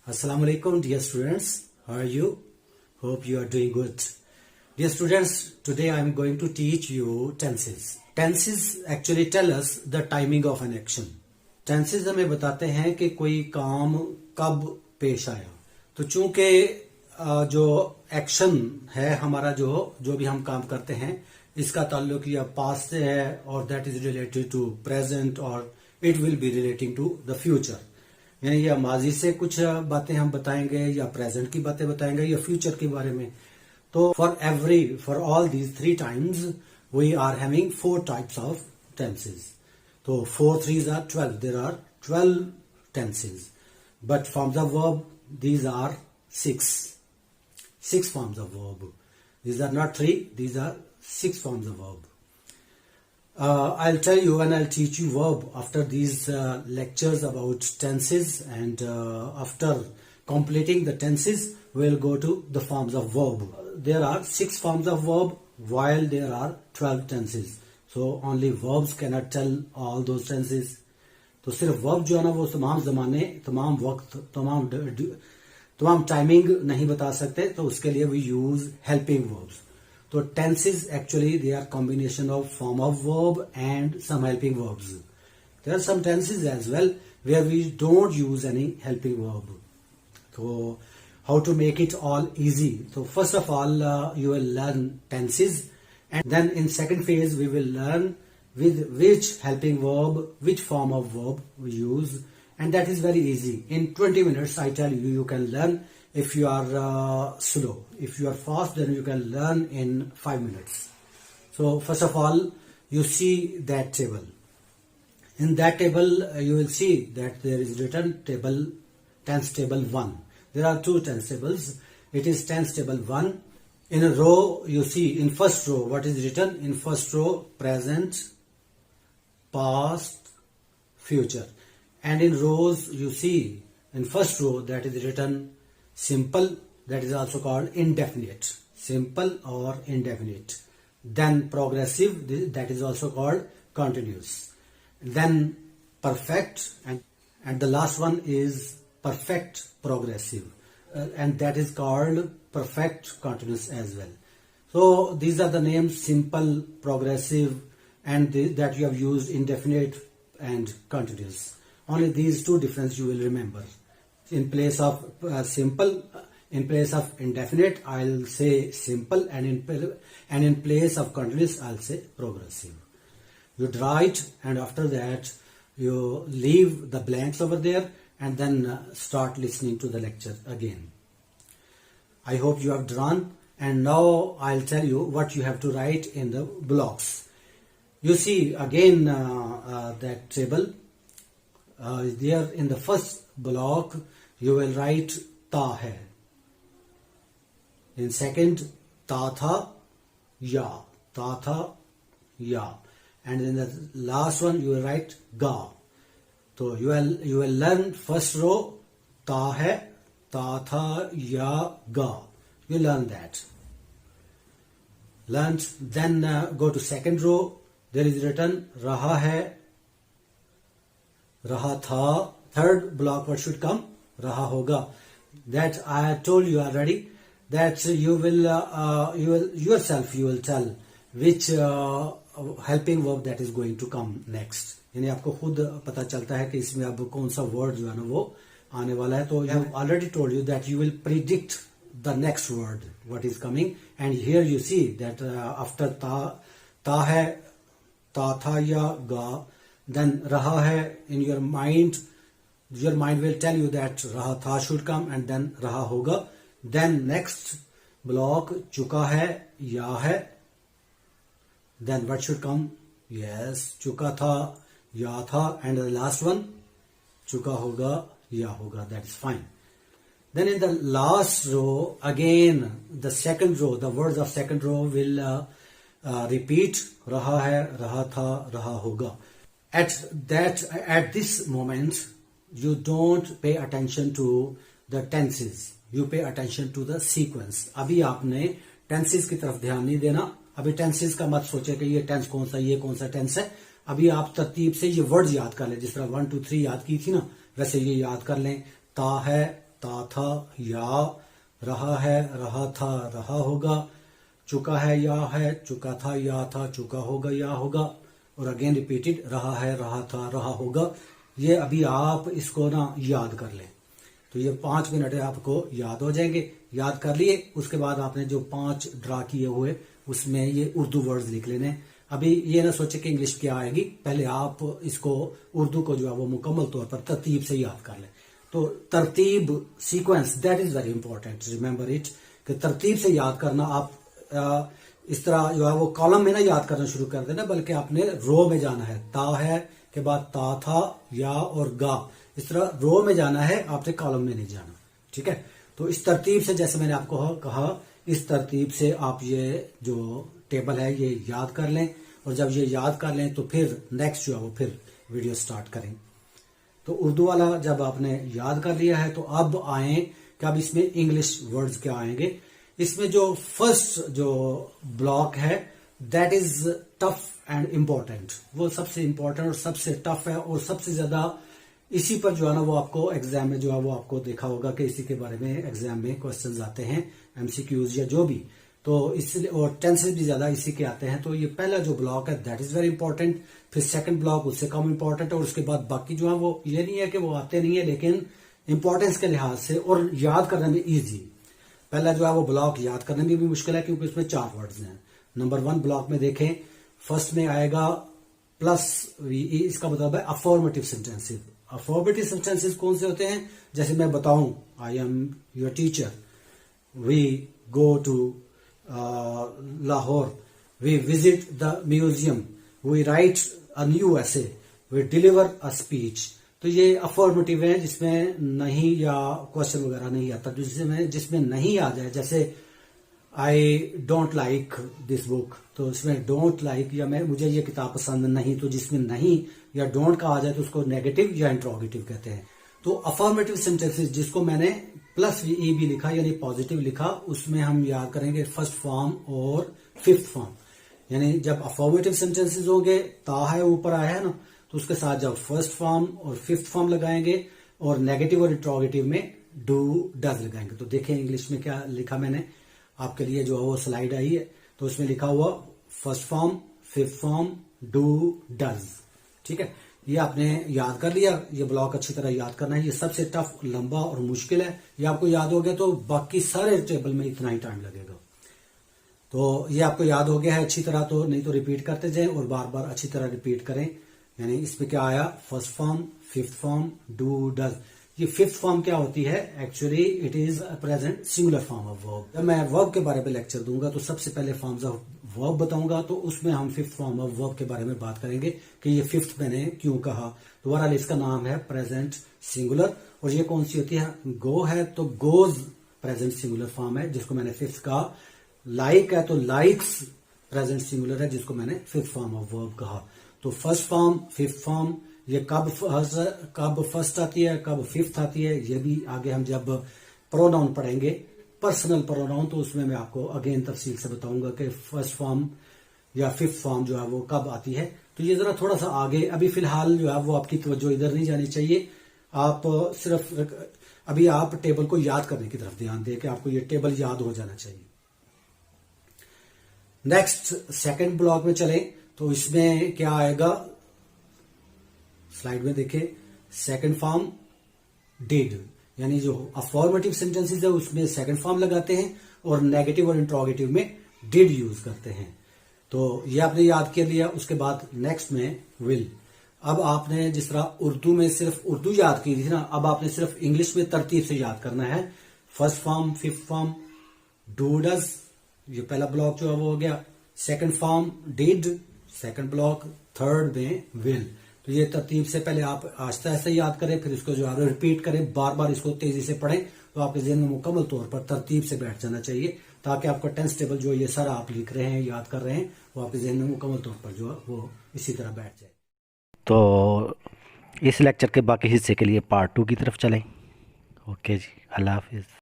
Assalamu alaikum, dear students. How are you? Hope you are doing good. Dear students, today I am going to teach you tenses. Tenses actually tell us the timing of an action. Tenses हमें बताते हैं कि कोई काम कब पेश आया. तो चूंकि जो एक्शन है हमारा जो भी हम काम करते हैं इसका ताल्लुक या पास्ट से है और that is related to present और it will be relating to the future. यानी या माजी से कुछ बातें हम बताएंगे या प्रेजेंट की बातें बताएंगे या फ्यूचर के बारे में. तो for all these 3 times we are having 4 types of tenses. तो 4 3s are 12. There are 12 tenses. But forms of verb, these are 6. 6 forms of verb. These are not 3, these are 6 forms of verb. I'll tell you and I'll teach you verb after these lectures about tenses, and after completing the tenses we'll go to the forms of verb. There are 6 forms of verb while there are 12 tenses. So only verbs cannot tell all those tenses. तो सिर्फ verb जो है ना वो तमाम जमाने, तमाम वक्त, तमाम टाइमिंग नहीं बता सकते. तो उसके लिए वी यूज हेल्पिंग वर्ब्स. तो tenses actually they are combination of form of verb and some helping verbs. There are some tenses as well where we don't use any helping verb. So how to make it all easy? So first of all you will learn tenses, and then in second phase we will learn with which helping verb, which form of verb we use, and that is very easy. In 20 minutes I tell you, you can learn. If you are slow, if you are fast, then you can learn in 5 minutes. So first of all, you see that table. In that table, you will see that there is written tense table 1. There are 2 tense tables. It is tense table 1. In a row, you see in first row, what is written? In first row, present, past, future. And in rows, you see in first row that is written simple, that is also called indefinite. Simple or indefinite. Then progressive, that is also called continuous. Then perfect, and the last one is perfect progressive, and that is called perfect continuous as well. So these are the names: simple, progressive, and that you have used indefinite and continuous. Only these 2 differences you will remember. In place of simple, in place of indefinite, I'll say simple, and in place of continuous, I'll say progressive. You draw it, and after that, you leave the blanks over there, and then start listening to the lecture again. I hope you have drawn, and now I'll tell you what you have to write in the blocks. You see again that table. There in the first block, you will write ta hai. In second, ta tha, ya. Ta tha, ya. And in the last one, you will write ga. So you will learn first row, ta hai, ta tha, ya, ga. You learn that. Learned. Then go to second row. There is written raha hai, raha tha. Third block, what should come? Raha hoga. That I told you already. That you will yourself you will tell which helping verb that is going to come next. यानी आपको खुद पता चलता है कि इसमें अब कौन सा वर्ड जो है ना वो आने वाला है. तो I have already told you that you will predict the next word what is coming, and here you see that after ta hai, ta tha, ya, ga, then raha hai. In your mind will tell you that raha tha should come, and then raha hoga. Then next block, chuka hai, ya hai. Then what should come? Yes, chuka tha, ya tha, and the last one, chuka hoga, ya hoga. That is fine. Then in the last row, again the second row, the words of second row will repeat. Raha hai, raha tha, raha hoga. At this moment, you don't pay attention to the tenses. You pay attention to the sequence. अभी आपने tenses की तरफ ध्यान नहीं देना. अभी tenses का मत सोचे कि ये tense कौन सा, ये कौन सा tense है. अभी आप तरतीब से ये वर्ड्स याद कर लें. जिस तरह 1 2 3 याद की थी ना, वैसे ये याद कर लें. ता है, ता था या, रहा है रहा था रहा होगा, चुका है या है, चुका था या था चुका होगा या होगा, और अगेन रिपीटेड रहा है रहा था रहा होगा। ये अभी आप इसको ना याद कर लें, तो ये 5 मिनट है आपको याद हो जाएंगे। याद कर लिए, उसके बाद आपने जो 5 ड्रा किए हुए उसमें ये उर्दू वर्ड्स लिख लेने। अभी ये ना सोचे कि इंग्लिश क्या आएगी, पहले आप इसको उर्दू को जो है वो मुकम्मल तौर पर तरतीब से याद कर लें। तो तरतीब, sequence, that is very important, remember it, कि तरतीब से याद करना। आप इस तरह जो है वो कॉलम में ना याद करना शुरू कर देना, बल्कि आपने रो में जाना है। ता है के बाद ता था या और गा, इस तरह रो में जाना है, आपने कॉलम में नहीं जाना। ठीक है, तो इस तरतीब से, जैसे मैंने आपको कहा, इस तरतीब से आप ये जो टेबल है ये याद कर लें, और जब ये याद कर लें तो फिर नेक्स्ट जो है वो फिर वीडियो स्टार्ट करें। तो उर्दू वाला जब आपने याद कर लिया है तो अब आए कि अब इसमें इंग्लिश वर्ड्स क्या आएंगे। इसमें जो फर्स्ट जो ब्लॉक है that is tough and important, वो सबसे इम्पोर्टेंट और सबसे टफ है, और सबसे ज्यादा इसी पर जो है ना वो आपको एग्जाम में जो है वो आपको देखा होगा कि इसी के बारे में एग्जाम में क्वेश्चंस आते हैं, एमसीक्यूज या जो भी, तो इसलिए, और टेंसेस भी ज्यादा इसी के आते हैं। तो ये पहला जो ब्लॉक है दैट इज वेरी इंपॉर्टेंट, फिर सेकंड ब्लॉक उससे कम इंपॉर्टेंट, और उसके बाद बाकी जो है वो ये नहीं है कि वो आते नहीं है, लेकिन इंपॉर्टेंस के लिहाज से और याद करने में इजी। पहला जो है वो ब्लॉक याद करने में भी मुश्किल है, क्योंकि उसमें 4 वर्ड्स हैं। नंबर 1 ब्लॉक में देखें, फर्स्ट में आएगा प्लस, इसका मतलब है अफॉर्मेटिव सेंटेंसेस। अफॉर्मेटिव सेंटेंसेस कौन से होते हैं, जैसे मैं बताऊं, I am your teacher, we go to Lahore, we visit the museum, we write a new essay, we deliver a speech. तो ये अफॉर्मेटिव है जिसमें नहीं या क्वेश्चन वगैरह नहीं आता। जिसमें नहीं आ जाए, जैसे I don't like this book, तो इसमें डोंट लाइक या मुझे ये किताब पसंद नहीं, तो जिसमें नहीं या डोंट का आ जाए तो उसको नेगेटिव या इंट्रोगेटिव कहते हैं। तो अफॉर्मेटिव सेंटेंसेस जिसको मैंने प्लस ई भी लिखा यानी पॉजिटिव लिखा, उसमें हम याद करेंगे फर्स्ट फॉर्म और फिफ्थ फॉर्म। यानी जब अफॉर्मेटिव सेंटेंसेस होंगे, ता है ऊपर आया है ना, तो उसके साथ जब फर्स्ट फॉर्म और फिफ्थ फॉर्म लगाएंगे, और नेगेटिव और इंट्रोगेटिव में डू डज लगाएंगे। तो देखें इंग्लिश में क्या लिखा मैंने आपके लिए, जो है वो स्लाइड आई है, तो उसमें लिखा हुआ first form, fifth form, do does. ठीक है, ये आपने याद कर लिया। ये ब्लॉक अच्छी तरह याद करना है, ये सबसे टफ, लंबा और मुश्किल है। ये आपको याद हो गया तो बाकी सारे टेबल में इतना ही टाइम लगेगा। तो ये आपको याद हो गया है अच्छी तरह, तो नहीं तो रिपीट करते जाएं और बार बार अच्छी तरह रिपीट करें। यानी इसमें क्या आया, first form, fifth form, do does. ये फिफ्थ फॉर्म क्या होती है, actually it is present singular form of verb. जब मैं वर्ब के बारे में लेक्चर दूंगा तो सबसे पहले फॉर्म्स ऑफ वर्ब बताऊंगा, तो उसमें हम फिफ्थ फॉर्म ऑफ वर्ब के बारे में बात करेंगे कि ये फिफ्थ मैंने क्यों कहा। दोबारा इसका नाम है प्रेजेंट सिंगुलर, और ये कौन सी होती है, गो है तो गोज प्रेजेंट सिंगुलर फॉर्म है जिसको मैंने फिफ्थ कहा। लाइक है तो लाइक्स प्रेजेंट सिंगुलर है जिसको मैंने फिफ्थ फॉर्म ऑफ वर्ब कहा। तो फर्स्ट फॉर्म, फिफ्थ फॉर्म, ये कब फर्स्ट आती है, कब फिफ्थ आती है, ये भी आगे हम जब प्रोनाउन पढ़ेंगे, पर्सनल प्रोनाउन, तो उसमें मैं आपको अगेन तफसील से बताऊंगा कि फर्स्ट फॉर्म या फिफ्थ फॉर्म जो है वो कब आती है। तो ये जरा थोड़ा सा आगे, अभी फिलहाल जो है वो आपकी तवज्जो इधर नहीं जानी चाहिए। आप सिर्फ अभी आप टेबल को याद करने की तरफ ध्यान दें कि आपको ये टेबल याद हो जाना चाहिए। नेक्स्ट सेकंड ब्लॉक में चलें, तो इसमें क्या आएगा, स्लाइड में देखें, सेकंड फॉर्म डिड, यानी जो अफॉर्मेटिव सेंटेंसेस है उसमें सेकंड फॉर्म लगाते हैं, और नेगेटिव और इंट्रोगेटिव में डिड यूज करते हैं। तो ये आपने याद कर लिया। उसके बाद नेक्स्ट में विल। अब आपने जिस तरह उर्दू में सिर्फ उर्दू याद की थी ना, अब आपने सिर्फ इंग्लिश में तरतीब से याद करना है। First form, fifth form, do does, ये पहला ब्लॉक जो है वो हो गया। Second form did, second block, third में विल। तो ये तरतीब से पहले आप आहिस्ता आहिस्ता याद करें, फिर इसको जो है रिपीट करें, बार बार इसको तेजी से पढ़ें, तो आपके ज़हन में मुकम्मल तौर पर तरतीब से बैठ जाना चाहिए, ताकि आपका टेंस टेबल जो ये सारा आप लिख रहे हैं, याद कर रहे हैं, वो आपके ज़हन में मुकम्मल तौर पर जो है वो इसी तरह बैठ जाए। तो इस लेक्चर के बाकी हिस्से के लिए पार्ट 2 की तरफ चलें। ओके जी, अल्लाह हाफिज़।